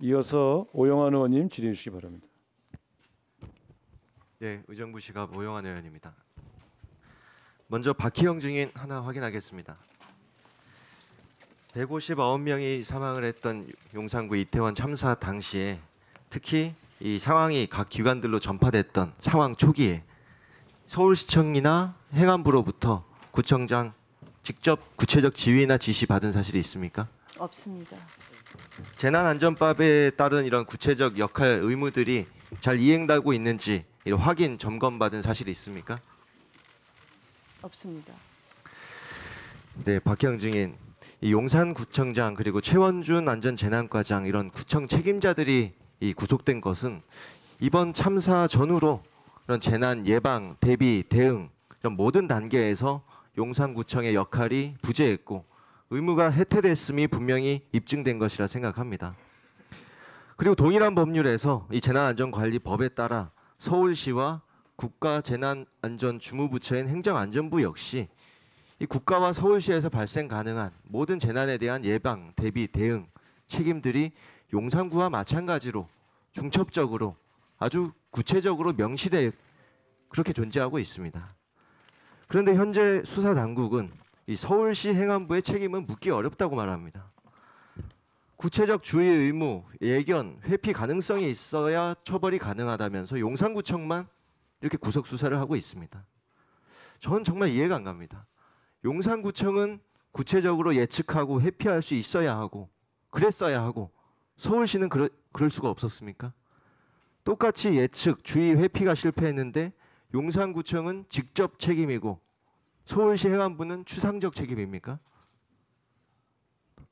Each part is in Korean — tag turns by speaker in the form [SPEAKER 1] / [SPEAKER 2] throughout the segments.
[SPEAKER 1] 이어서 오영환 의원님 질의해 주시기 바랍니다.
[SPEAKER 2] 네, 의정부시가 오영환 의원입니다. 먼저 박희영 증인 하나 확인하겠습니다. 159명이 사망을 했던 용산구 이태원 참사 당시에 특히 이 상황이 각 기관들로 전파됐던 상황 초기에 서울시청이나 행안부로부터 구청장 직접 구체적 지휘나 지시 받은 사실이 있습니까?
[SPEAKER 3] 없습니다.
[SPEAKER 2] 재난안전법에 따른 이런 구체적 역할 의무들이 잘 이행되고 있는지 이런 확인 점검받은 사실이 있습니까?
[SPEAKER 3] 없습니다.
[SPEAKER 2] 네, 박희영 증인, 이 용산구청장 그리고 최원준 안전재난과장 이런 구청 책임자들이 이 구속된 것은 이번 참사 전후로 이런 재난 예방, 대비, 대응 이런 모든 단계에서 용산구청의 역할이 부재했고 의무가 해태됐음이 분명히 입증된 것이라 생각합니다. 그리고 동일한 법률에서 이 재난안전관리법에 따라 서울시와 국가재난안전주무부처인 행정안전부 역시 이 국가와 서울시에서 발생 가능한 모든 재난에 대한 예방, 대비, 대응 책임들이 용산구와 마찬가지로 중첩적으로 아주 구체적으로 명시돼 그렇게 존재하고 있습니다. 그런데 현재 수사 당국은 이 서울시 행안부의 책임은 묻기 어렵다고 말합니다. 구체적 주의 의무, 예견, 회피 가능성이 있어야 처벌이 가능하다면서 용산구청만 이렇게 구속 수사를 하고 있습니다. 저는 정말 이해가 안 갑니다. 용산구청은 구체적으로 예측하고 회피할 수 있어야 하고 그랬어야 하고 서울시는 그럴 수가 없었습니까? 똑같이 예측, 주의, 회피가 실패했는데 용산구청은 직접 책임이고 서울시 행안부는 추상적 책임입니까?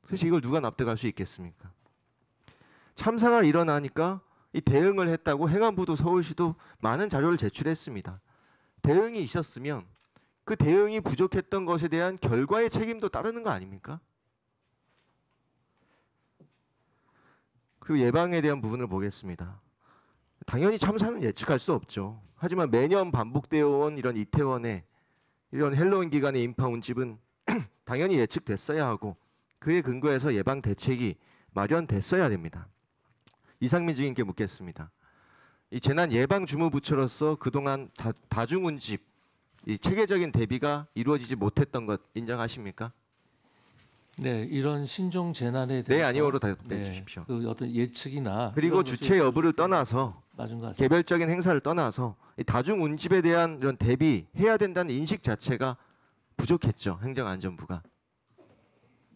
[SPEAKER 2] 그래서 이걸 누가 납득할 수 있겠습니까? 참사가 일어나니까 이 대응을 했다고 행안부도 서울시도 많은 자료를 제출했습니다. 대응이 있었으면 그 대응이 부족했던 것에 대한 결과의 책임도 따르는 거 아닙니까? 그리고 예방에 대한 부분을 보겠습니다. 당연히 참사는 예측할 수 없죠. 하지만 매년 반복되어 온 이런 이태원의 이런 헬로윈 기간의 인파 운집은 당연히 예측됐어야 하고 그에 근거해서 예방 대책이 마련됐어야 됩니다. 이상민 증인께 묻겠습니다. 이 재난 예방 주무부처로서 그동안 다중 운집, 이 체계적인 대비가 이루어지지 못했던 것 인정하십니까?
[SPEAKER 4] 네, 이런 신종 재난에 대해서
[SPEAKER 2] 네, 아니오로 답해 주십시오.
[SPEAKER 4] 그 어떤 예측이나
[SPEAKER 2] 그리고 주체 여부를 떠나서
[SPEAKER 4] 맞은 것 같습니다.
[SPEAKER 2] 개별적인 행사를 떠나서 이 다중 운집에 대한 이런 대비해야 된다는 인식 자체가 부족했죠. 행정안전부가.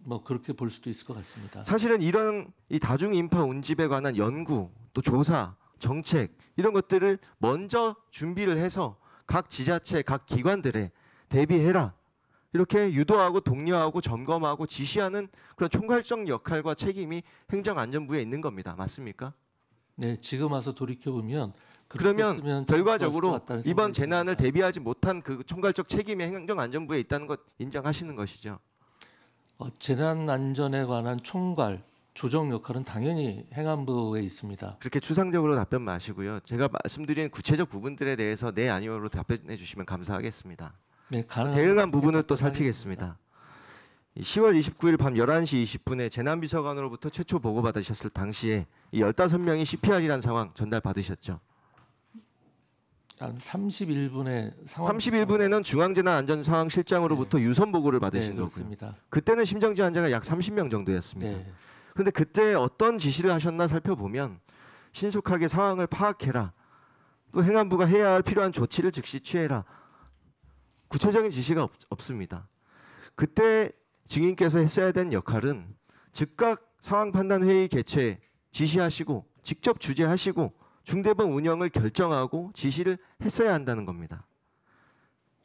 [SPEAKER 4] 뭐 그렇게 볼 수도 있을 것 같습니다.
[SPEAKER 2] 사실은 이런 이 다중 인파 운집에 관한 연구, 또 조사, 정책 이런 것들을 먼저 준비를 해서 각 지자체, 각 기관들에 대비해라. 이렇게 유도하고 독려하고 점검하고 지시하는 그런 총괄적 역할과 책임이 행정안전부에 있는 겁니다. 맞습니까?
[SPEAKER 4] 네, 지금 와서 돌이켜 보면
[SPEAKER 2] 그러면 결과적으로 이번 재난을 대비하지 못한 그 총괄적 책임이 행정안전부에 있다는 것 인정하시는 것이죠.
[SPEAKER 4] 재난 안전에 관한 총괄 조정 역할은 당연히 행안부에 있습니다.
[SPEAKER 2] 그렇게 추상적으로 답변 마시고요. 제가 말씀드린 구체적 부분들에 대해서 네 아니오로 답변해 주시면 감사하겠습니다.
[SPEAKER 4] 네,
[SPEAKER 2] 대응한 부분을 또 살피겠습니다. 10월 29일 밤 11시 20분에 재난비서관으로부터 최초 보고받으셨을 당시에 이 15명이 CPR이라는 상황 전달받으셨죠.
[SPEAKER 4] 한 31분에 상황
[SPEAKER 2] 31분에는 중앙재난안전상황실장으로부터 유선 보고를 받으신 거고요.
[SPEAKER 4] 그렇습니다.
[SPEAKER 2] 그때는 심정지 환자가 약 30명 정도였습니다.
[SPEAKER 4] 네.
[SPEAKER 2] 그런데 그때 어떤 지시를 하셨나 살펴보면 신속하게 상황을 파악해라. 또 행안부가 해야 할 필요한 조치를 즉시 취해라. 구체적인 지시가 없습니다. 그때 증인께서 했어야 된 역할은 즉각 상황판단회의 개최 지시하시고 직접 주재하시고 중대본 운영을 결정하고 지시를 했어야 한다는 겁니다.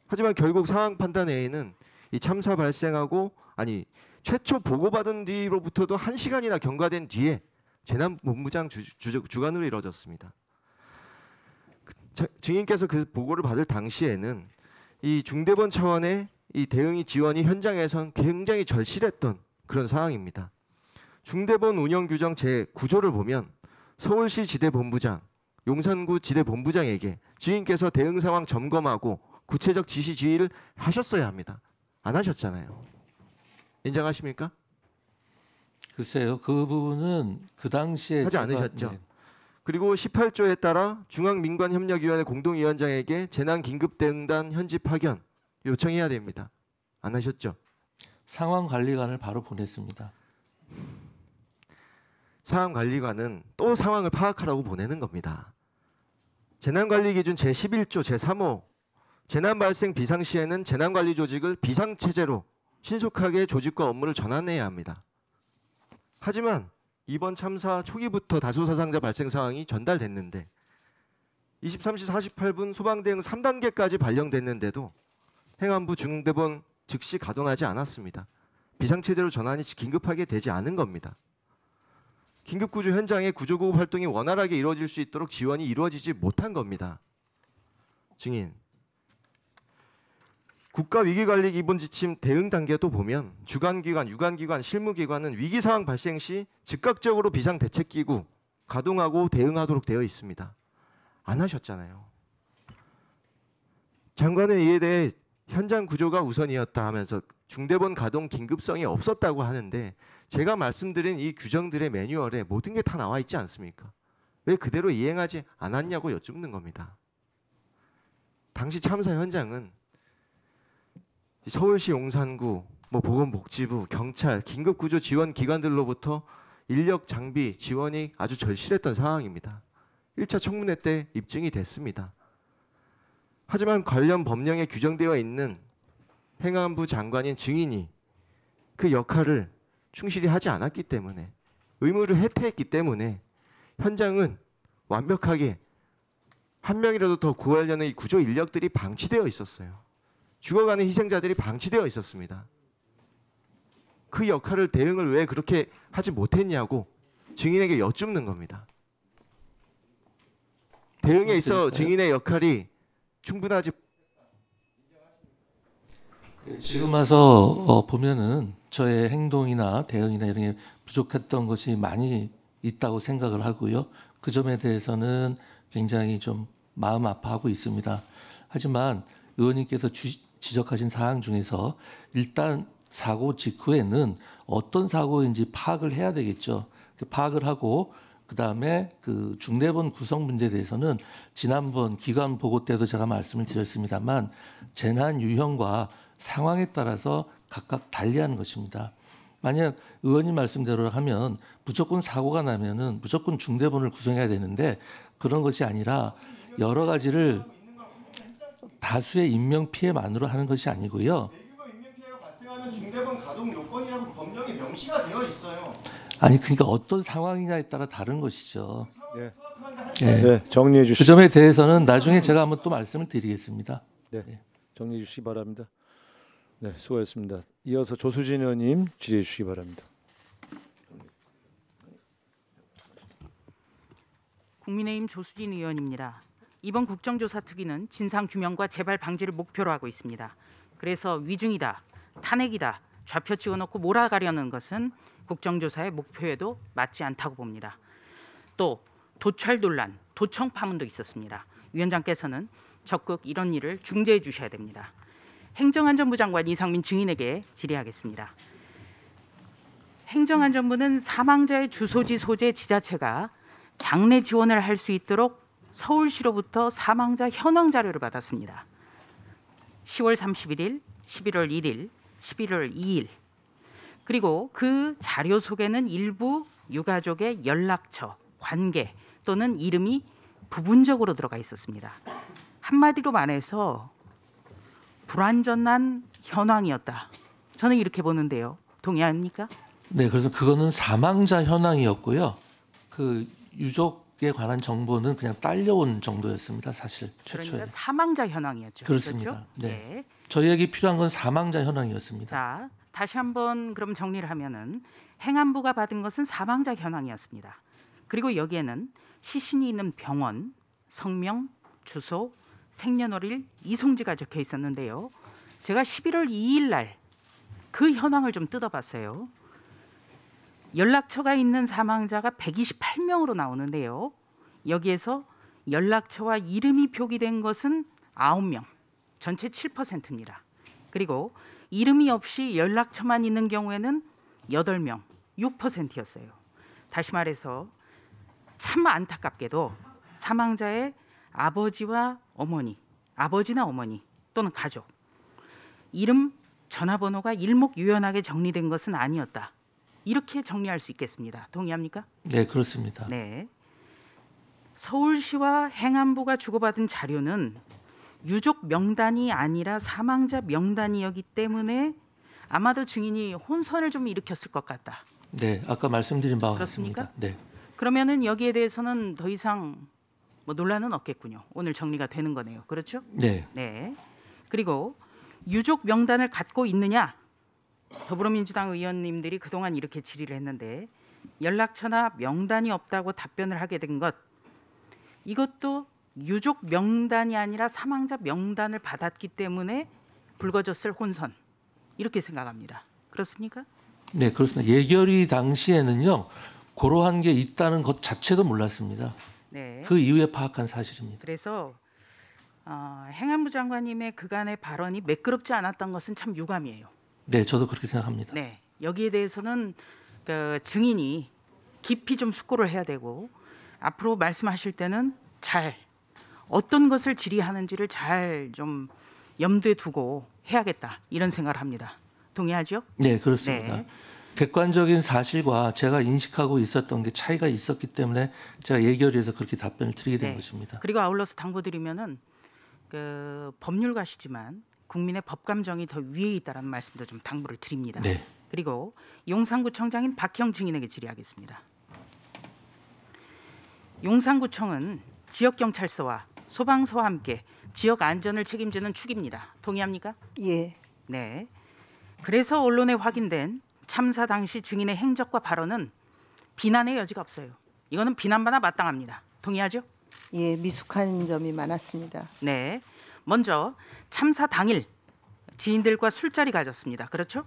[SPEAKER 2] 하지만 결국 상황판단회의는 이 참사 발생하고 최초 보고받은 뒤로부터도 1시간이나 경과된 뒤에 재난본부장 주관으로 이루어졌습니다. 증인께서 그 보고를 받을 당시에는 이 중대본 차원의 이 대응이 지원이 현장에선 굉장히 절실했던 그런 상황입니다. 중대본 운영 규정 제9조를 보면 서울시 지대본부장, 용산구 지대본부장에게 증인께서 대응 상황 점검하고 구체적 지시 지휘를 하셨어야 합니다. 안 하셨잖아요. 인정하십니까?
[SPEAKER 4] 글쎄요, 그 부분은 그 당시에
[SPEAKER 2] 하지
[SPEAKER 4] 제가-
[SPEAKER 2] 않으셨죠?
[SPEAKER 4] 네.
[SPEAKER 2] 그리고 18조에 따라 중앙민관협력위원회 공동위원장에게 재난긴급대응단 현지 파견 요청해야 됩니다. 안 하셨죠?
[SPEAKER 4] 상황관리관을 바로 보냈습니다.
[SPEAKER 2] 상황관리관은 또 상황을 파악하라고 보내는 겁니다. 재난관리기준 제11조 제3호 재난발생 비상시에는 재난관리조직을 비상체제로 신속하게 조직과 업무를 전환해야 합니다. 하지만 이번 참사 초기부터 다수 사상자 발생 상황이 전달됐는데 23시 48분 소방대응 3단계까지 발령됐는데도 행안부 중대본 즉시 가동하지 않았습니다. 비상체제로 전환이 긴급하게 되지 않은 겁니다. 긴급구조 현장의 구조구급 활동이 원활하게 이루어질 수 있도록 지원이 이루어지지 못한 겁니다. 증인, 국가위기관리기본지침 대응 단계도 보면 주관기관, 유관기관, 실무기관은 위기상황 발생 시 즉각적으로 비상대책기구 가동하고 대응하도록 되어 있습니다. 안 하셨잖아요. 장관은 이에 대해 현장 구조가 우선이었다 하면서 중대본 가동 긴급성이 없었다고 하는데 제가 말씀드린 이 규정들의 매뉴얼에 모든 게 다 나와 있지 않습니까? 왜 그대로 이행하지 않았냐고 여쭙는 겁니다. 당시 참사 현장은 서울시 용산구, 보건복지부, 경찰, 긴급구조 지원 기관들로부터 인력 장비 지원이 아주 절실했던 상황입니다. 1차 청문회 때 입증이 됐습니다. 하지만 관련 법령에 규정되어 있는 행안부 장관인 증인이 그 역할을 충실히 하지 않았기 때문에 의무를 해태했기 때문에 현장은 완벽하게 한 명이라도 더 구하려는 이 구조 인력들이 방치되어 있었어요. 죽어가는 희생자들이 방치되어 있었습니다. 그 역할을 대응을 왜 그렇게 하지 못했냐고 증인에게 여쭙는 겁니다. 대응에 있어 증인의 역할이 충분하지.
[SPEAKER 4] 지금 와서 보면은 저의 행동이나 대응이나 이런 게 부족했던 것이 많이 있다고 생각을 하고요. 그 점에 대해서는 굉장히 좀 마음 아파하고 있습니다. 하지만 의원님께서 지적하신 사항 중에서 일단 사고 직후에는 어떤 사고인지 파악을 해야 되겠죠. 파악을 하고 그다음에 그 중대본 구성 문제에 대해서는 지난번 기관 보고 때도 제가 말씀을 드렸습니다만 재난 유형과 상황에 따라서 각각 달리하는 것입니다. 만약 의원님 말씀대로 하면 무조건 사고가 나면은 무조건 중대본을 구성해야 되는데 그런 것이 아니라 여러 가지를 다수의 인명 피해만으로 하는 것이 아니고요.
[SPEAKER 2] 대규모 인명 피해가 발생하면 중대본 가동 요건이라고 법령에 명시가 되어 있어요.
[SPEAKER 4] 아니 그러니까 어떤 상황이냐에 따라 다른 것이죠.
[SPEAKER 1] 네.
[SPEAKER 4] 예.
[SPEAKER 1] 네, 정리해
[SPEAKER 4] 그
[SPEAKER 1] 주시기
[SPEAKER 4] 점에 대해서는 나중에 제가 한번 또 말씀을 드리겠습니다.
[SPEAKER 1] 정리해 주시기 바랍니다. 네, 수고하셨습니다. 이어서 조수진 의원님 질의해 주시기 바랍니다.
[SPEAKER 3] 국민의힘 조수진 의원입니다. 이번 국정조사 특위는 진상규명과 재발 방지를 목표로 하고 있습니다. 그래서 위증이다, 탄핵이다, 좌표 찍어놓고 몰아가려는 것은 국정조사의 목표에도 맞지 않다고 봅니다. 또 도찰 논란, 도청 파문도 있었습니다. 위원장께서는 적극 이런 일을 중재해 주셔야 됩니다. 행정안전부 장관 이상민 증인에게 질의하겠습니다. 행정안전부는 사망자의 주소지 소재 지자체가 장례 지원을 할 수 있도록 서울시로부터 사망자 현황 자료를 받았습니다. 10월 31일, 11월 1일, 11월 2일. 그리고 그 자료 속에는 일부 유가족의 연락처, 관계 또는 이름이 부분적으로 들어가 있었습니다. 한마디로 말해서 불완전한 현황이었다. 저는 이렇게 보는데요. 동의합니까?
[SPEAKER 4] 네, 그래서 그거는 사망자 현황이었고요. 그 유족에 관한 정보는 그냥 딸려온 정도였습니다. 사실 최초에.
[SPEAKER 3] 그러니까 사망자 현황이었죠.
[SPEAKER 4] 그렇습니다.
[SPEAKER 3] 그렇죠?
[SPEAKER 4] 네. 저희에게 필요한 건 사망자 현황이었습니다.
[SPEAKER 3] 자, 다시 한번 그럼 정리를 하면은 행안부가 받은 것은 사망자 현황이었습니다. 그리고 여기에는 시신이 있는 병원, 성명, 주소, 생년월일, 이송지가 적혀 있었는데요. 제가 11월 2일 날 그 현황을 좀 뜯어봤어요. 연락처가 있는 사망자가 128명으로 나오는데요. 여기에서 연락처와 이름이 표기된 것은 9명, 전체 7%입니다. 그리고 이름이 없이 연락처만 있는 경우에는 8명, 6%였어요. 다시 말해서 참 안타깝게도 사망자의 아버지와 어머니, 아버지나 어머니 또는 가족, 이름, 전화번호가 일목요연하게 정리된 것은 아니었다. 이렇게 정리할 수 있겠습니다. 동의합니까?
[SPEAKER 4] 네, 그렇습니다.
[SPEAKER 3] 네. 서울시와 행안부가 주고받은 자료는 유족 명단이 아니라 사망자 명단이었기 때문에 아마도 증인이 혼선을 좀 일으켰을 것 같다.
[SPEAKER 4] 네, 아까 말씀드린 바와
[SPEAKER 3] 그렇습니까?
[SPEAKER 4] 같습니다. 네.
[SPEAKER 3] 그러면은 여기에 대해서는 더 이상 뭐 논란은 없겠군요. 오늘 정리가 되는 거네요. 그렇죠?
[SPEAKER 4] 네.
[SPEAKER 3] 네. 그리고 유족 명단을 갖고 있느냐? 더불어민주당 의원님들이 그동안 이렇게 질의를 했는데 연락처나 명단이 없다고 답변을 하게 된 것, 이것도 유족 명단이 아니라 사망자 명단을 받았기 때문에 불거졌을 혼선, 이렇게 생각합니다. 그렇습니까?
[SPEAKER 4] 네, 그렇습니다. 예결위 당시에는요. 그러한 게 있다는 것 자체도 몰랐습니다.
[SPEAKER 3] 네.
[SPEAKER 4] 그 이후에 파악한 사실입니다.
[SPEAKER 3] 그래서 행안부 장관님의 그간의 발언이 매끄럽지 않았던 것은 참 유감이에요.
[SPEAKER 4] 네, 저도 그렇게 생각합니다.
[SPEAKER 3] 네, 여기에 대해서는 그 증인이 깊이 좀 숙고를 해야 되고 앞으로 말씀하실 때는 잘 어떤 것을 질의하는지를 잘 좀 염두에 두고 해야겠다, 이런 생각을 합니다. 동의하죠?
[SPEAKER 4] 네, 그렇습니다.
[SPEAKER 3] 네.
[SPEAKER 4] 객관적인 사실과 제가 인식하고 있었던 게 차이가 있었기 때문에 제가 예결위에서 그렇게 답변을 드리게 된
[SPEAKER 3] 네.
[SPEAKER 4] 것입니다.
[SPEAKER 3] 그리고 아울러서 당부드리면은 그 법률가시지만 국민의 법감정이 더 위에 있다라는 말씀도 좀 당부를 드립니다.
[SPEAKER 4] 네.
[SPEAKER 3] 그리고 용산구청장인 박형 증인에게 질의하겠습니다. 용산구청은 지역경찰서와 소방서와 함께 지역 안전을 책임지는 축입니다. 동의합니까?
[SPEAKER 5] 예,
[SPEAKER 3] 네. 그래서 언론에 확인된 참사 당시 증인의 행적과 발언은 비난의 여지가 없어요. 이거는 비난받아 마땅합니다. 동의하죠?
[SPEAKER 5] 예, 미숙한 점이 많았습니다.
[SPEAKER 3] 네. 먼저 참사 당일 지인들과 술자리 가졌습니다. 그렇죠?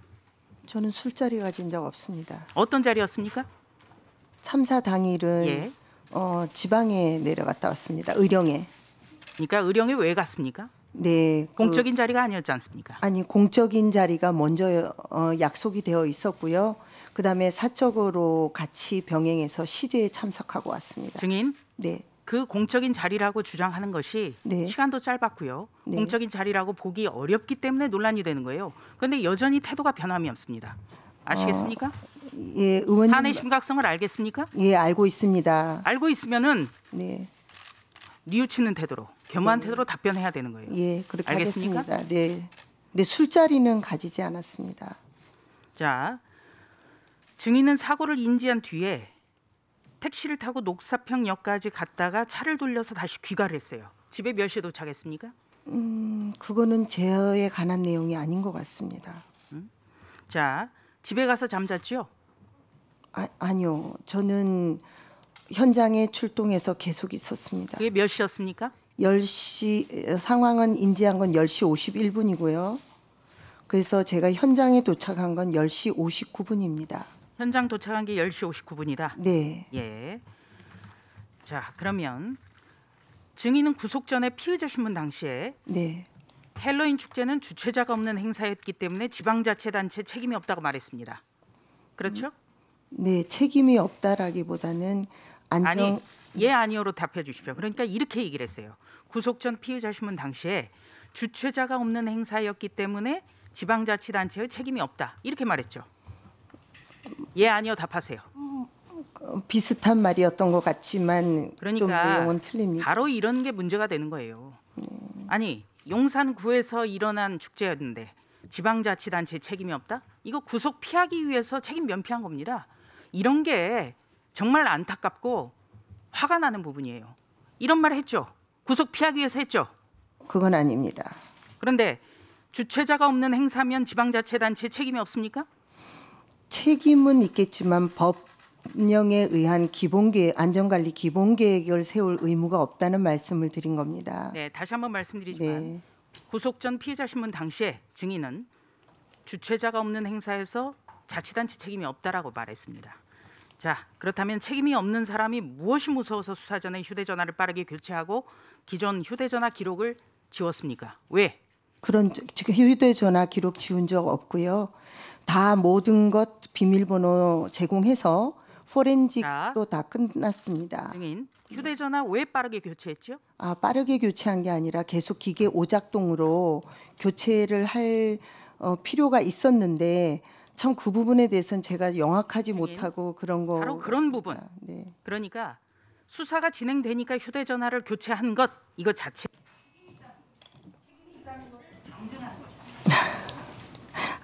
[SPEAKER 5] 저는 술자리 가진 적 없습니다.
[SPEAKER 3] 어떤 자리였습니까?
[SPEAKER 5] 참사 당일은
[SPEAKER 3] 예.
[SPEAKER 5] 지방에 내려갔다 왔습니다. 의령에.
[SPEAKER 3] 그러니까 의령에 왜 갔습니까?
[SPEAKER 5] 네,
[SPEAKER 3] 공적인 자리가 아니었지 않습니까?
[SPEAKER 5] 아니 공적인 자리가 먼저 약속이 되어 있었고요. 그다음에 사적으로 같이 병행해서 시제에 참석하고 왔습니다.
[SPEAKER 3] 증인,
[SPEAKER 5] 네,
[SPEAKER 3] 그 공적인 자리라고 주장하는 것이
[SPEAKER 5] 네.
[SPEAKER 3] 시간도 짧았고요.
[SPEAKER 5] 네.
[SPEAKER 3] 공적인 자리라고 보기 어렵기 때문에 논란이 되는 거예요. 그런데 여전히 태도가 변함이 없습니다. 아시겠습니까?
[SPEAKER 5] 예, 의원님.
[SPEAKER 3] 사안의 심각성을 알겠습니까?
[SPEAKER 5] 예, 알고 있습니다.
[SPEAKER 3] 알고 있으면은
[SPEAKER 5] 네,
[SPEAKER 3] 뉘우치는 태도로, 겸허한 태도로 답변해야 되는 거예요.
[SPEAKER 5] 예, 그렇게
[SPEAKER 3] 알겠습니까?
[SPEAKER 5] 하겠습니다. 네, 네, 술자리는 가지지 않았습니다.
[SPEAKER 3] 자, 증인은 사고를 인지한 뒤에 택시를 타고 녹사평역까지 갔다가 차를 돌려서 다시 귀가를 했어요. 집에 몇 시에 도착했습니까?
[SPEAKER 5] 그거는 제어에 관한 내용이 아닌 것 같습니다.
[SPEAKER 3] 자, 집에 가서 잠잤죠?
[SPEAKER 5] 아니요, 저는 현장에 출동해서 계속 있었습니다.
[SPEAKER 3] 그게 몇 시였습니까?
[SPEAKER 5] 10시 상황은 인지한 건 10시 51분이고요. 그래서 제가 현장에 도착한 건 10시 59분입니다.
[SPEAKER 3] 현장 도착한 게 10시 59분이다.
[SPEAKER 5] 네.
[SPEAKER 3] 예. 자, 그러면 증인은 구속 전에 피의자 신문 당시에
[SPEAKER 5] 네.
[SPEAKER 3] 헬로윈 축제는 주최자가 없는 행사였기 때문에 지방자치단체 책임이 없다고 말했습니다. 그렇죠?
[SPEAKER 5] 네, 책임이 없다라기보다는
[SPEAKER 3] 아니, 예 아니요로 답해 주십시오. 그러니까 이렇게 얘기를 했어요. 구속 전 피의자 신문 당시에 주최자가 없는 행사였기 때문에 지방자치단체의 책임이 없다. 이렇게 말했죠. 예 아니요 답하세요.
[SPEAKER 5] 비슷한 말이었던 것 같지만 좀
[SPEAKER 3] 그러니까
[SPEAKER 5] 내용은 틀립니다.
[SPEAKER 3] 바로 이런 게 문제가 되는 거예요. 아니, 용산구에서 일어난 축제였는데 지방자치단체 책임이 없다? 이거 구속 피하기 위해서 책임 면피한 겁니다. 이런 게 정말 안타깝고 화가 나는 부분이에요. 이런 말 했죠. 구속 피하기 위해서 했죠.
[SPEAKER 5] 그건 아닙니다.
[SPEAKER 3] 그런데 주최자가 없는 행사면 지방자치단체 책임이 없습니까?
[SPEAKER 5] 책임은 있겠지만 법령에 의한 안전관리 기본계획을 세울 의무가 없다는 말씀을 드린 겁니다.
[SPEAKER 3] 네, 다시 한번 말씀드리지만
[SPEAKER 5] 네.
[SPEAKER 3] 구속 전 피의자 신문 당시에 증인은 주최자가 없는 행사에서 자치단체 책임이 없다라고 말했습니다. 자, 그렇다면 책임이 없는 사람이 무엇이 무서워서 수사 전에 휴대전화를 빠르게 교체하고 기존 휴대전화 기록을 지웠습니까? 왜?
[SPEAKER 5] 그런 지금 휴대전화 기록 지운 적 없고요. 다 모든 것 비밀번호 제공해서
[SPEAKER 3] 자.
[SPEAKER 5] 포렌식도 다 끝났습니다.
[SPEAKER 3] 증인, 휴대전화 왜 빠르게 교체했죠?
[SPEAKER 5] 빠르게 교체한 게 아니라 계속 기계 오작동으로 교체를 할 필요가 있었는데 참 그 부분에 대해서는 제가 영악하지
[SPEAKER 3] 증인,
[SPEAKER 5] 못하고 그런 거
[SPEAKER 3] 바로 그런 부분.
[SPEAKER 5] 네.
[SPEAKER 3] 그러니까 수사가 진행되니까 휴대전화를 교체한 것 이거 자체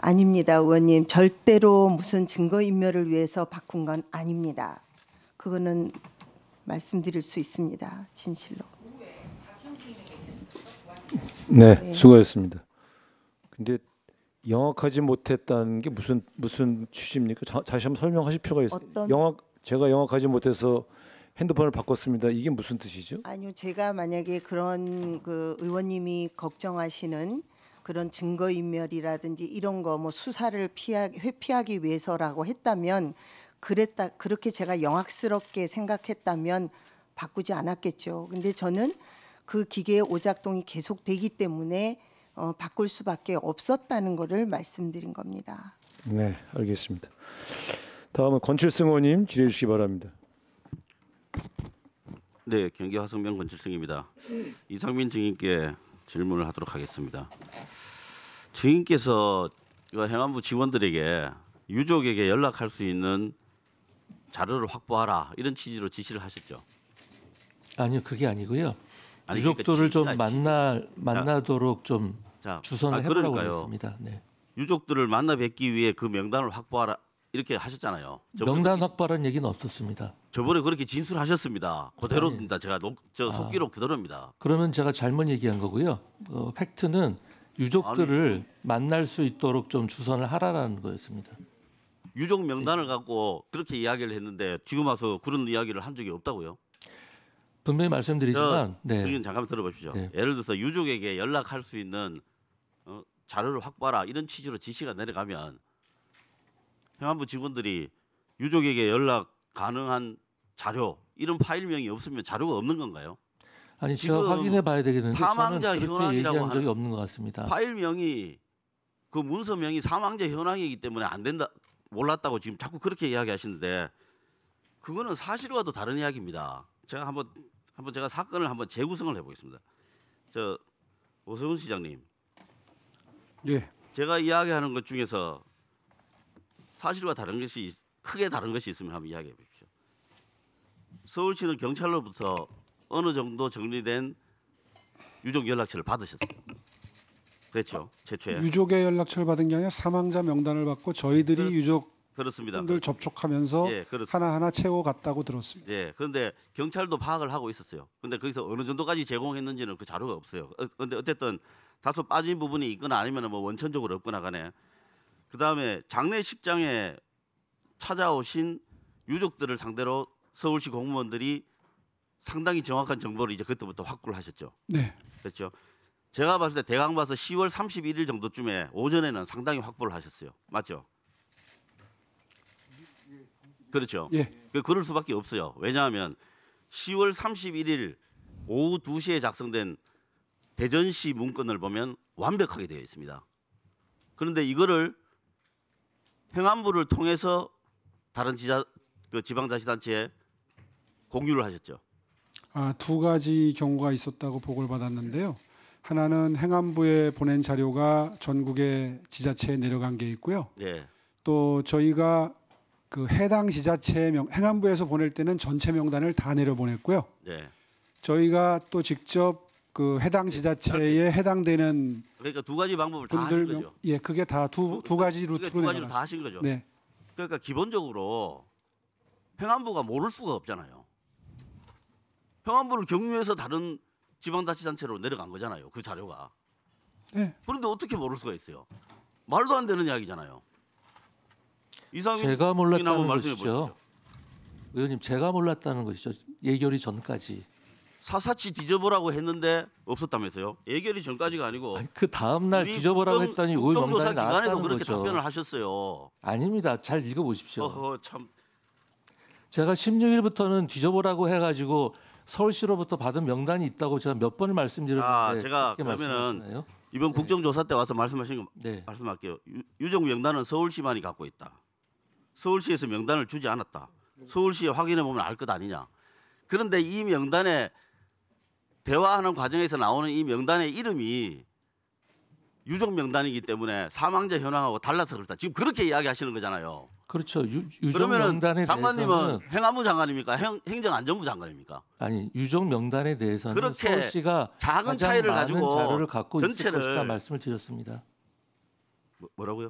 [SPEAKER 5] 아닙니다, 의원님. 절대로 무슨 증거인멸을 위해서 바꾼 건 아닙니다. 그거는 말씀드릴 수 있습니다, 진실로.
[SPEAKER 1] 네, 수고했습니다. 근데 영악하지 못했다는 게 무슨 취지입니까? 다시 한번 설명하실 필요가 있어요. 제가 영악하지 못해서 핸드폰을 바꿨습니다. 이게 무슨 뜻이죠?
[SPEAKER 5] 아니요, 제가 만약에 그런 그 의원님이 걱정하시는 그런 증거인멸이라든지 이런 거 뭐 수사를 회피하기 위해서라고 했다면 그렇게 제가 영악스럽게 생각했다면 바꾸지 않았겠죠. 근데 저는 그 기계의 오작동이 계속되기 때문에 바꿀 수밖에 없었다는 것을 말씀드린 겁니다.
[SPEAKER 1] 네, 알겠습니다. 다음은 권칠승 의원님 질의해 주시기 바랍니다.
[SPEAKER 6] 네, 경기 화성면 권칠승입니다. 이상민 증인께 질문을 하도록 하겠습니다. 증인께서 행안부 직원들에게 유족에게 연락할 수 있는 자료를 확보하라 이런 취지로 지시를 하셨죠?
[SPEAKER 4] 아니요, 그게 아니고요.
[SPEAKER 6] 아니,
[SPEAKER 4] 유족들을 좀
[SPEAKER 6] 취지가
[SPEAKER 4] 만나도록 좀
[SPEAKER 6] 자,
[SPEAKER 4] 주선을 해보라고
[SPEAKER 6] 그러니까요.
[SPEAKER 4] 했습니다. 네.
[SPEAKER 6] 유족들을 만나 뵙기 위해 그 명단을 확보하라 이렇게 하셨잖아요.
[SPEAKER 4] 명단 확보라는 얘기는 없었습니다.
[SPEAKER 6] 저번에 그렇게 진술하셨습니다. 그대로입니다. 제가 속기록 그대로입니다.
[SPEAKER 4] 그러면 제가 잘못 얘기한 거고요. 팩트는 유족들을 만날 수 있도록 좀 주선을 하라라는 거였습니다.
[SPEAKER 6] 유족 명단을 갖고 그렇게 이야기를 했는데 지금 와서 그런 이야기를 한 적이 없다고요?
[SPEAKER 4] 분명히 말씀드리지만, 네.
[SPEAKER 6] 증인 잠깐 들어보십시오.
[SPEAKER 4] 네.
[SPEAKER 6] 예를 들어서 유족에게 연락할 수 있는 자료를 확보하라 이런 취지로 지시가 내려가면 행안부 직원들이 유족에게 연락 가능한 자료 이런 파일명이 없으면 자료가 없는 건가요?
[SPEAKER 4] 아니 제가
[SPEAKER 6] 지금
[SPEAKER 4] 확인해 봐야 되겠는데 저는
[SPEAKER 6] 사망자
[SPEAKER 4] 그렇게
[SPEAKER 6] 현황이라고
[SPEAKER 4] 얘기한 적이
[SPEAKER 6] 하는
[SPEAKER 4] 없는 것 같습니다.
[SPEAKER 6] 파일명이 그 문서명이 사망자 현황이기 때문에 안 된다 몰랐다고 지금 자꾸 그렇게 이야기하시는데 그거는 사실과도 다른 이야기입니다. 제가 한번 제가 사건을 한번 재구성을 해보겠습니다. 저 오세훈 시장님,
[SPEAKER 7] 예,
[SPEAKER 6] 제가 이야기하는 것 중에서 사실과 다른 것이 크게 다른 것이 있으면 한번 이야기해 보십시오. 서울시는 경찰로부터 어느 정도 정리된 유족 연락처를 받으셨어요. 그렇죠, 최초에.
[SPEAKER 7] 유족의 연락처를 받은 게 아니라 사망자 명단을 받고 저희들이
[SPEAKER 6] 그렇습니다.
[SPEAKER 7] 유족분들 접촉하면서
[SPEAKER 6] 예, 그렇습니다.
[SPEAKER 7] 하나하나 채워 갔다고 들었습니다.
[SPEAKER 6] 예, 그런데 경찰도 파악을 하고 있었어요. 근데 거기서 어느 정도까지 제공했는지는 그 자료가 없어요. 그런데 어쨌든 다소 빠진 부분이 있거나 아니면 뭐 원천적으로 없거나 간에 그 다음에 장례식장에 찾아오신 유족들을 상대로 서울시 공무원들이 상당히 정확한 정보를 이제 그때부터 확보를 하셨죠.
[SPEAKER 7] 네,
[SPEAKER 6] 그렇죠. 제가 봤을 때 대강 봐서 10월 31일 정도쯤에 오전에는 상당히 확보를 하셨어요. 맞죠? 그렇죠.
[SPEAKER 7] 예,
[SPEAKER 6] 그럴 수밖에 없어요. 왜냐하면 10월 31일 오후 2시에 작성된 대전시 문건을 보면 완벽하게 되어 있습니다. 그런데 이거를 행안부를 통해서 다른 지방자치단체에 공유를 하셨죠.
[SPEAKER 7] 두 가지 경우가 있었다고 보고를 받았는데요. 하나는 행안부에 보낸 자료가 전국의 지자체에 내려간 게 있고요.
[SPEAKER 6] 예,
[SPEAKER 7] 또 저희가 그 해당 지자체 행안부에서 보낼 때는 전체 명단을 다 내려보냈고요.
[SPEAKER 6] 예.
[SPEAKER 7] 저희가 또 직접 그 해당 지자체에 해당되는
[SPEAKER 6] 그러니까 두 가지 방법을 다 하신
[SPEAKER 7] 분들
[SPEAKER 6] 거죠.
[SPEAKER 7] 예, 그게 다 두 가지
[SPEAKER 6] 그게
[SPEAKER 7] 루트로
[SPEAKER 6] 두 가지로
[SPEAKER 7] 내려갔습니다.
[SPEAKER 6] 다 하신 거죠.
[SPEAKER 7] 네,
[SPEAKER 6] 그러니까 기본적으로 행안부가 모를 수가 없잖아요. 행안부를 경유해서 다른 지방자치단체로 내려간 거잖아요. 그 자료가.
[SPEAKER 7] 네.
[SPEAKER 6] 그런데 어떻게 모를 수가 있어요? 말도 안 되는 이야기잖아요. 이상민
[SPEAKER 4] 제가
[SPEAKER 6] 한번
[SPEAKER 4] 몰랐다는
[SPEAKER 6] 말씀해
[SPEAKER 4] 것이죠.
[SPEAKER 6] 보십시오.
[SPEAKER 4] 의원님, 제가 몰랐다는 것이죠. 예결위 전까지.
[SPEAKER 6] 사사치 뒤져보라고 했는데 없었다면서요? 예결이 전까지가 아니고
[SPEAKER 4] 아니, 그 다음 날
[SPEAKER 6] 우리
[SPEAKER 4] 뒤져보라고 했더니 오이
[SPEAKER 6] 국정조사
[SPEAKER 4] 명단이
[SPEAKER 6] 기관에도
[SPEAKER 4] 나왔다는
[SPEAKER 6] 그렇게
[SPEAKER 4] 거죠.
[SPEAKER 6] 답변을 하셨어요.
[SPEAKER 4] 아닙니다. 잘 읽어보십시오.
[SPEAKER 6] 어허 참.
[SPEAKER 4] 제가 16일부터는 뒤져보라고 해가지고 서울시로부터 받은 명단이 있다고 제가 몇 번을 말씀드렸는데
[SPEAKER 6] 제가
[SPEAKER 4] 그렇게
[SPEAKER 6] 그러면은
[SPEAKER 4] 말씀하시나요?
[SPEAKER 6] 이번 국정조사 때 와서 말씀하신 거
[SPEAKER 4] 네.
[SPEAKER 6] 말씀할게요. 유족 명단은 서울시만이 갖고 있다. 서울시에서 명단을 주지 않았다. 서울시에 확인해 보면 알 것 아니냐. 그런데 이 명단에 대화하는 과정에서 나오는 이 명단의 이름이 유족 명단이기 때문에 사망자 현황하고 달라서 그렇다. 지금 그렇게 이야기하시는 거잖아요.
[SPEAKER 4] 그렇죠. 유족
[SPEAKER 6] 그러면은
[SPEAKER 4] 명단에
[SPEAKER 6] 장관님은
[SPEAKER 4] 대해서는
[SPEAKER 6] 행안부 장관입니까? 행정안전부 장관입니까?
[SPEAKER 4] 아니 유족 명단에 대해서는
[SPEAKER 6] 그렇게
[SPEAKER 4] 서울시가
[SPEAKER 6] 작은
[SPEAKER 4] 가장
[SPEAKER 6] 차이를
[SPEAKER 4] 많은
[SPEAKER 6] 가지고
[SPEAKER 4] 자료를 갖고 있을
[SPEAKER 6] 전체를
[SPEAKER 4] 것이다 말씀을 드렸습니다.
[SPEAKER 6] 뭐라고요?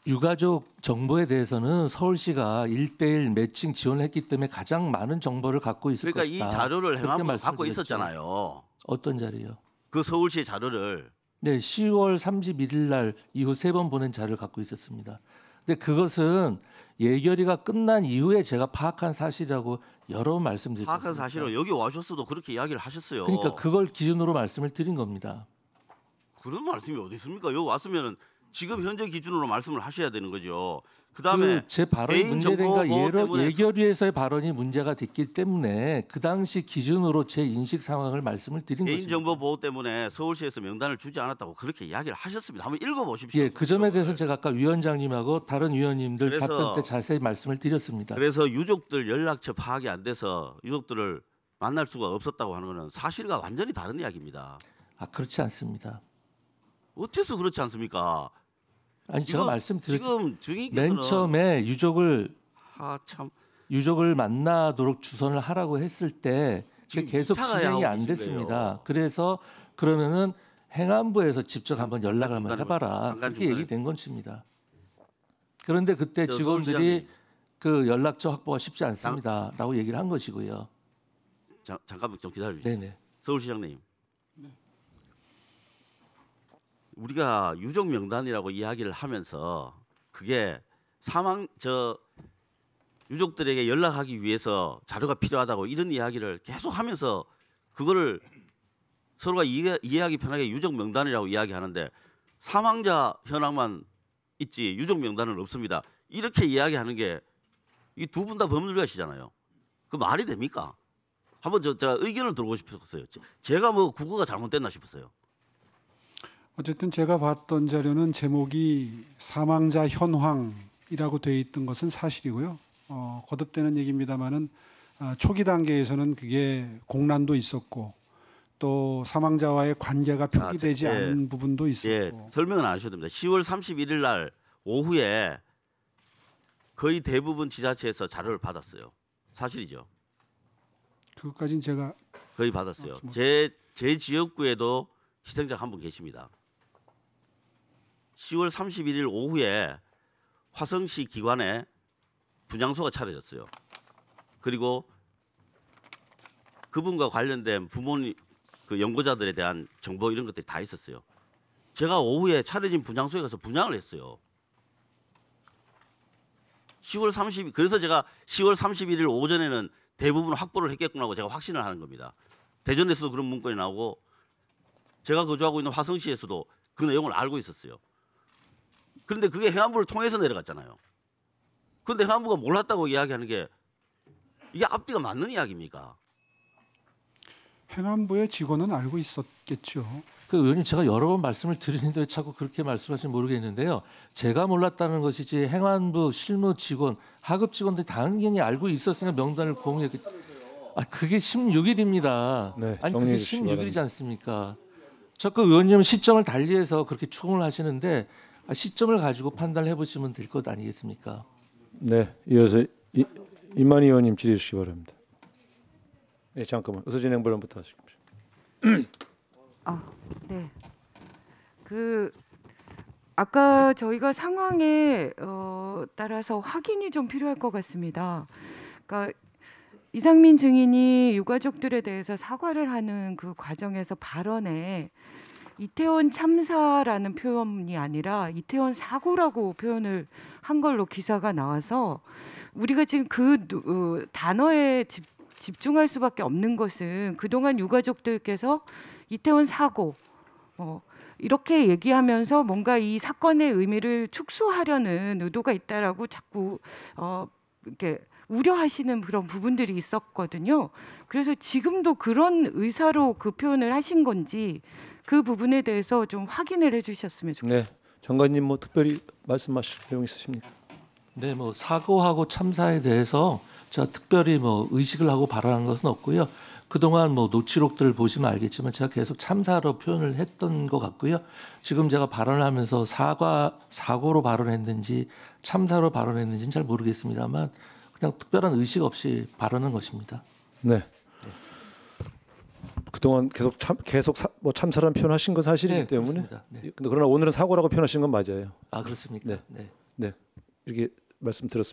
[SPEAKER 4] 유가족 정보에 대해서는 서울시가 1대1 매칭 지원을 했기 때문에 가장 많은 정보를 갖고 있을
[SPEAKER 6] 그러니까
[SPEAKER 4] 것이다.
[SPEAKER 6] 이 자료를
[SPEAKER 4] 그렇게
[SPEAKER 6] 행안부가 갖고
[SPEAKER 4] 말씀드렸죠.
[SPEAKER 6] 있었잖아요.
[SPEAKER 4] 어떤 자료요?
[SPEAKER 6] 그 서울시의 자료를
[SPEAKER 4] 네, 10월 31일 날 이후 3번 보낸 자료를 갖고 있었습니다. 근데 그것은 예결위가 끝난 이후에 제가 파악한 사실이라고 여러 번 말씀드렸습니다.
[SPEAKER 6] 파악한 사실은 여기 와셨어도 그렇게 이야기를 하셨어요.
[SPEAKER 4] 그러니까 그걸 기준으로 말씀을 드린 겁니다.
[SPEAKER 6] 그런 말씀이 어디 있습니까? 여기 왔으면은 지금 현재 기준으로 말씀을 하셔야 되는 거죠. 그다음에
[SPEAKER 4] 제 발언이
[SPEAKER 6] 개인
[SPEAKER 4] 문제된가
[SPEAKER 6] 정보 보호 때문에
[SPEAKER 4] 예결위에서의 발언이 문제가 됐기 때문에 그 당시 기준으로 제 인식 상황을 말씀을 드린 것입니다.
[SPEAKER 6] 개인정보 보호 때문에 서울시에서 명단을 주지 않았다고 그렇게 이야기를 하셨습니다. 한번 읽어보십시오.
[SPEAKER 4] 예, 그 점에 대해서 제가 아까 위원장님하고 다른 위원님들
[SPEAKER 6] 그래서-
[SPEAKER 4] 답변 때 자세히 말씀을 드렸습니다.
[SPEAKER 6] 그래서 유족들 연락처 파악이 안 돼서 유족들을 만날 수가 없었다고 하는 것은 사실과 완전히 다른 이야기입니다.
[SPEAKER 4] 아, 그렇지 않습니다.
[SPEAKER 6] 어째서 그렇지 않습니까?
[SPEAKER 4] 아니 제가
[SPEAKER 6] 이거
[SPEAKER 4] 말씀드렸죠.
[SPEAKER 6] 지금 증인께서는
[SPEAKER 4] 맨 처음에
[SPEAKER 6] 참
[SPEAKER 4] 유족을 만나도록 주선을 하라고 했을 때
[SPEAKER 6] 지금
[SPEAKER 4] 계속
[SPEAKER 6] 이차가
[SPEAKER 4] 진행이
[SPEAKER 6] 하고
[SPEAKER 4] 안
[SPEAKER 6] 계신
[SPEAKER 4] 됐습니다.
[SPEAKER 6] 거예요.
[SPEAKER 4] 그래서 그러면은 행안부에서 직접 한번 연락을 한번
[SPEAKER 6] 중간에
[SPEAKER 4] 해봐라
[SPEAKER 6] 잠깐
[SPEAKER 4] 그렇게 얘기된 것입니다. 그런데 그때
[SPEAKER 6] 저
[SPEAKER 4] 직원들이
[SPEAKER 6] 서울시장님.
[SPEAKER 4] 그 연락처 확보가 쉽지 않습니다라고 얘기를 한 것이고요.
[SPEAKER 6] 잠깐만 좀 기다려 주시죠.
[SPEAKER 4] 네네.
[SPEAKER 6] 서울시장님. 우리가 유족 명단이라고 이야기를 하면서 그게 유족들에게 연락하기 위해서 자료가 필요하다고 이런 이야기를 계속 하면서 그거를 서로가 이해하기 편하게 유족 명단이라고 이야기하는데 사망자 현황만 있지 유족 명단은 없습니다. 이렇게 이야기하는 게 이 두 분 다 법률가시잖아요. 그 말이 됩니까? 한번 제가 의견을 들어보고 싶었어요. 제가 뭐 국어가 잘못됐나 싶었어요.
[SPEAKER 7] 어쨌든 제가 봤던 자료는 제목이 사망자 현황이라고 되어 있던 것은 사실이고요. 거듭되는 얘기입니다만은 초기 단계에서는 그게 공란도 있었고 또 사망자와의 관계가 표기되지
[SPEAKER 6] 예.
[SPEAKER 7] 않은 부분도 있었고.
[SPEAKER 6] 예, 설명은 안 하셔도 됩니다. 10월 31일 날 오후에 거의 대부분 지자체에서 자료를 받았어요. 사실이죠.
[SPEAKER 7] 그것까지는 제가
[SPEAKER 6] 거의 받았어요.
[SPEAKER 7] 뭐.
[SPEAKER 6] 제 지역구에도 희생자 한 분 계십니다. 10월 31일 오후에 화성시 기관에 분향소가 차려졌어요. 그리고 그분과 관련된 부모님, 그 연고자들에 대한 정보 이런 것들이 다 있었어요. 제가 오후에 차려진 분향소에 가서 분향을 했어요. 10월 30일 그래서 제가 10월 31일 오전에는 대부분 확보를 했겠구나고 제가 확신을 하는 겁니다. 대전에서도 그런 문건이 나오고 제가 거주하고 있는 화성시에서도 그 내용을 알고 있었어요. 그런데 그게 행안부를 통해서 내려갔잖아요. 그런데 행안부가 몰랐다고 이야기하는 게 이게 앞뒤가 맞는 이야기입니까?
[SPEAKER 7] 행안부의 직원은 알고 있었겠죠.
[SPEAKER 4] 그 의원님 제가 여러 번 말씀을 드리는데 왜 자꾸 그렇게 말씀하시는지 모르겠는데요. 제가 몰랐다는 것이지 행안부 실무 직원, 하급 직원들이 당연히 알고 있었으니까 명단을 공유했기. 그게 16일입니다.
[SPEAKER 1] 네,
[SPEAKER 4] 아니 그게
[SPEAKER 1] 정리해 주시기
[SPEAKER 4] 16일이지
[SPEAKER 1] 바랍니다.
[SPEAKER 4] 않습니까? 자꾸 의원님은 시점을 달리해서 그렇게 추궁을 하시는데 시점을 가지고 판단을 해보시면 될 것 아니겠습니까?
[SPEAKER 1] 네, 이어서 이만희 의원님 질의해 주시기 바랍니다. 네, 잠깐만. 의사진행본부터 하시십시오.
[SPEAKER 8] 네. 아까 저희가 상황에 따라서 확인이 좀 필요할 것 같습니다. 그러니까 이상민 증인이 유가족들에 대해서 사과를 하는 그 과정에서 발언에 이태원 참사라는 표현이 아니라 이태원 사고라고 표현을 한 걸로 기사가 나와서 우리가 지금 그 단어에 집중할 수밖에 없는 것은 그동안 유가족들께서 이태원 사고 이렇게 얘기하면서 뭔가 이 사건의 의미를 축소하려는 의도가 있다라고 자꾸 이렇게 우려하시는 그런 부분들이 있었거든요. 그래서 지금도 그런 의사로 그 표현을 하신 건지 그 부분에 대해서 좀 확인을 해주셨으면 좋겠습니다.
[SPEAKER 1] 네, 장관님 뭐 특별히 말씀하실 내용 있으십니까?
[SPEAKER 4] 네, 뭐 사고하고 참사에 대해서 제가 특별히 뭐 의식을 하고 발언한 것은 없고요. 그동안 뭐 녹취록들을 보시면 알겠지만 제가 계속 참사로 표현을 했던 것 같고요. 지금 제가 발언을 하면서 사고로 발언했는지 참사로 발언했는지는 잘 모르겠습니다만 그냥 특별한 의식 없이 발언한 것입니다.
[SPEAKER 1] 네. 그동안 계속 뭐 참사라는 표현하신 건 사실이기
[SPEAKER 4] 네,
[SPEAKER 1] 때문에.
[SPEAKER 4] 그렇습니다. 네.
[SPEAKER 1] 근데 그러나 오늘은 사고라고 표현하신 건 맞아요.
[SPEAKER 4] 아, 그렇습니까?
[SPEAKER 1] 네.
[SPEAKER 4] 네.
[SPEAKER 1] 네, 이렇게 말씀드렸습니다.